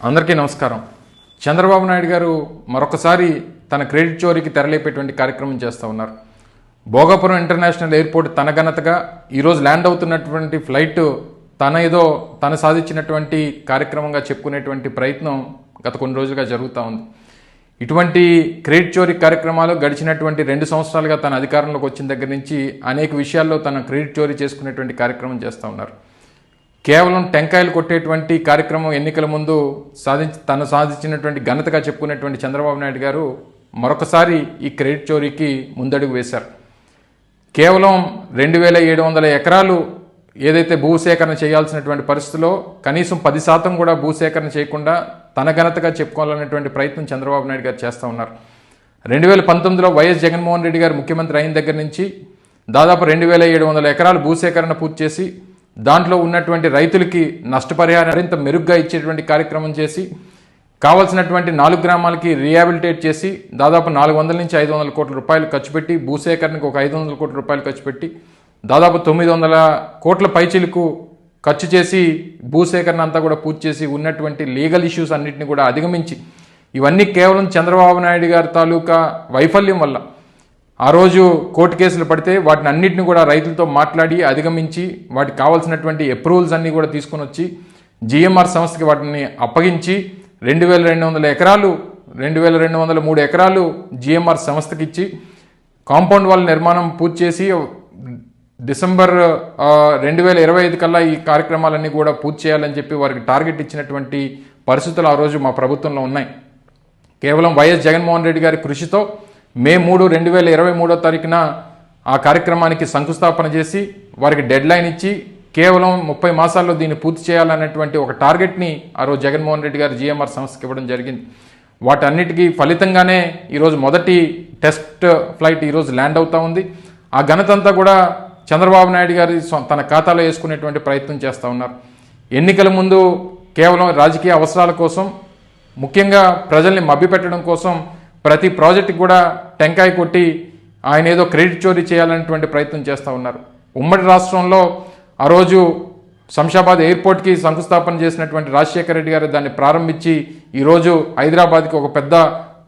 అందరికీ నమస్కారం. చంద్రబాబు నాయుడు గారు మరొకసారి తన క్రెడిట్ చోరీకి తెరలేపేటువంటి కార్యక్రమం చేస్తూ ఉన్నారు. భోగాపురం ఇంటర్నేషనల్ ఎయిర్పోర్ట్ తన ఘనతగా ఈరోజు ల్యాండ్ అవుతున్నటువంటి ఫ్లైట్ తన సాధించినటువంటి కార్యక్రమంగా చెప్పుకునేటువంటి ప్రయత్నం గత కొన్ని రోజులుగా జరుగుతూ ఉంది. ఇటువంటి క్రెడిట్ చోరీ కార్యక్రమాలు గడిచినటువంటి 2 సంవత్సరాలుగా తన అధికారంలోకి వచ్చిన దగ్గర నుంచి అనేక విషయాల్లో తన క్రెడిట్ చోరీ చేసుకునేటువంటి కార్యక్రమం చేస్తూ ఉన్నారు. కేవలం టెంకాయలు కొట్టేటువంటి కార్యక్రమం ఎన్నికల ముందు సాధించినటువంటి ఘనతగా చెప్పుకునేటువంటి చంద్రబాబు నాయుడు గారు మరొకసారి ఈ క్రెడిట్ చోరీకి ముందడుగు వేశారు. కేవలం 2700 ఎకరాలు ఏదైతే భూసేకరణ చేయాల్సినటువంటి పరిస్థితిలో కనీసం 10% కూడా భూసేకరణ చేయకుండా తన ఘనతగా చెప్పుకోవాలనేటువంటి ప్రయత్నం చంద్రబాబు నాయుడు గారు చేస్తూ ఉన్నారు. 2019లో వైఎస్ జగన్మోహన్ రెడ్డి గారు ముఖ్యమంత్రి అయిన దగ్గర నుంచి దాదాపు 2700 ఎకరాలు భూసేకరణ పూర్తి చేసి దాంట్లో ఉన్నటువంటి రైతులకి నష్టపరిహారం మరింత మెరుగ్గా ఇచ్చేటువంటి కార్యక్రమం చేసి కావాల్సినటువంటి 4 గ్రామాలకి రీహాబిలిటేట్ చేసి దాదాపు 400 నుంచి 500 కోట్ల రూపాయలు ఖర్చు పెట్టి భూసేకరణకు ఒక 500 కోట్ల రూపాయలు ఖర్చు పెట్టి దాదాపు 900 కోట్ల పైచిలకు ఖర్చు చేసి భూసేకరణ అంతా కూడా పూర్తి చేసి ఉన్నటువంటి లీగల్ ఇష్యూస్ అన్నింటినీ కూడా అధిగమించి ఇవన్నీ కేవలం చంద్రబాబు నాయుడు గారి తాలూకా వైఫల్యం వల్ల ఆ రోజు కోర్టు కేసులు పడితే వాటిని అన్నింటినీ కూడా రైతులతో మాట్లాడి అధిగమించి వాటికి కావాల్సినటువంటి అప్రూవల్స్ అన్నీ కూడా తీసుకొని వచ్చి జిఎంఆర్ సంస్థకి వాటిని అప్పగించి 2200 ఎకరాలు 2203 ఎకరాలు జిఎంఆర్ సంస్థకి ఇచ్చి కాంపౌండ్ వాల్ నిర్మాణం పూర్తి చేసి డిసెంబర్ 2025 కల్లా ఈ కార్యక్రమాలన్నీ కూడా పూర్తి చేయాలని చెప్పి వారికి టార్గెట్ ఇచ్చినటువంటి పరిస్థితులు ఆ రోజు మా ప్రభుత్వంలో ఉన్నాయి. కేవలం వైఎస్ జగన్మోహన్ రెడ్డి గారి కృషితో మే 3, 2023 తారీఖున ఆ కార్యక్రమానికి శంకుస్థాపన చేసి వారికి డెడ్ లైన్ ఇచ్చి కేవలం 30 మాసాల్లో దీన్ని పూర్తి చేయాలన్నటువంటి ఒక టార్గెట్ని ఆ రోజు జగన్మోహన్ రెడ్డి గారు జిఎంఆర్ సంస్థకి ఇవ్వడం జరిగింది. వాటన్నిటికీ ఫలితంగానే ఈరోజు మొదటి టెస్ట్ ఫ్లైట్ ఈరోజు ల్యాండ్ అవుతూ ఉంది. ఆ ఘనత అంతా కూడా చంద్రబాబు నాయుడు గారి తన ఖాతాలో వేసుకునేటువంటి ప్రయత్నం చేస్తూ ఉన్నారు. ఎన్నికల ముందు కేవలం రాజకీయ అవసరాల కోసం ముఖ్యంగా ప్రజల్ని మభ్యపెట్టడం కోసం ప్రతి ప్రాజెక్టుకి కూడా టెంకాయ కొట్టి ఆయన ఏదో క్రెడిట్ చోరీ చేయాలనేటువంటి ప్రయత్నం చేస్తూ ఉన్నారు. ఉమ్మడి రాష్ట్రంలో ఆ రోజు శంషాబాద్ ఎయిర్పోర్ట్కి శంకుస్థాపన చేసినటువంటి రాజశేఖర రెడ్డి గారు దాన్ని ప్రారంభించి ఈరోజు హైదరాబాద్కి ఒక పెద్ద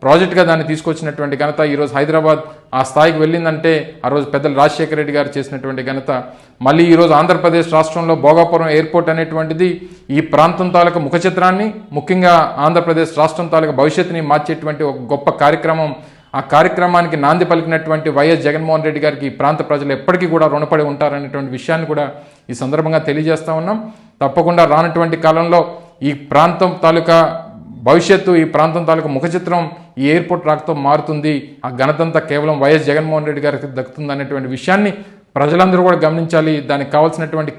ప్రాజెక్టుగా దాన్ని తీసుకొచ్చినటువంటి ఘనత ఈరోజు హైదరాబాద్ ఆ స్థాయికి వెళ్ళిందంటే ఆ రోజు పెద్దలు రాజశేఖర రెడ్డి గారు చేసినటువంటి ఘనత. మళ్ళీ ఈరోజు ఆంధ్రప్రదేశ్ రాష్ట్రంలో భోగాపురం ఎయిర్పోర్ట్ అనేటువంటిది ఈ ప్రాంతం తాలూకా ముఖ చిత్రాన్ని ముఖ్యంగా ఆంధ్రప్రదేశ్ రాష్ట్రం తాలూకా భవిష్యత్తుని మార్చేటువంటి ఒక గొప్ప కార్యక్రమం. ఆ కార్యక్రమానికి నాంది పలికినటువంటి వైఎస్ జగన్మోహన్ రెడ్డి గారికి ఈ ప్రాంత ప్రజలు ఎప్పటికీ కూడా రుణపడి ఉంటారనేటువంటి విషయాన్ని కూడా ఈ సందర్భంగా తెలియజేస్తూ ఉన్నాం. తప్పకుండా రానటువంటి కాలంలో ఈ ప్రాంతం తాలూకా భవిష్యత్తు ఈ ప్రాంతం తాలూకు ముఖ చిత్రం ఈ ఎయిర్పోర్ట్ రాకతో మారుతుంది. ఆ ఘనతంతా కేవలం వైఎస్ జగన్మోహన్ రెడ్డి గారికి దక్కుతుంది అనేటువంటి విషయాన్ని ప్రజలందరూ కూడా గమనించాలి. దానికి కావాల్సినటువంటి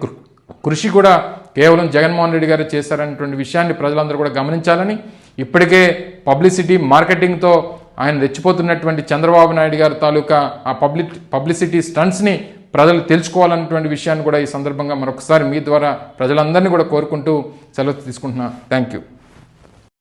కృషి కూడా కేవలం జగన్మోహన్ రెడ్డి గారు చేశారనేటువంటి విషయాన్ని ప్రజలందరూ కూడా గమనించాలని, ఇప్పటికే పబ్లిసిటీ మార్కెటింగ్తో ఆయన రెచ్చిపోతున్నటువంటి చంద్రబాబు నాయుడు గారి తాలూకా ఆ పబ్లిసిటీ స్టంట్స్ని ప్రజలు తెలుసుకోవాలన్నటువంటి విషయాన్ని కూడా ఈ సందర్భంగా మరొకసారి మీ ద్వారా ప్రజలందరినీ కూడా కోరుకుంటూ సెలవు తీసుకుంటున్నా. Thank you.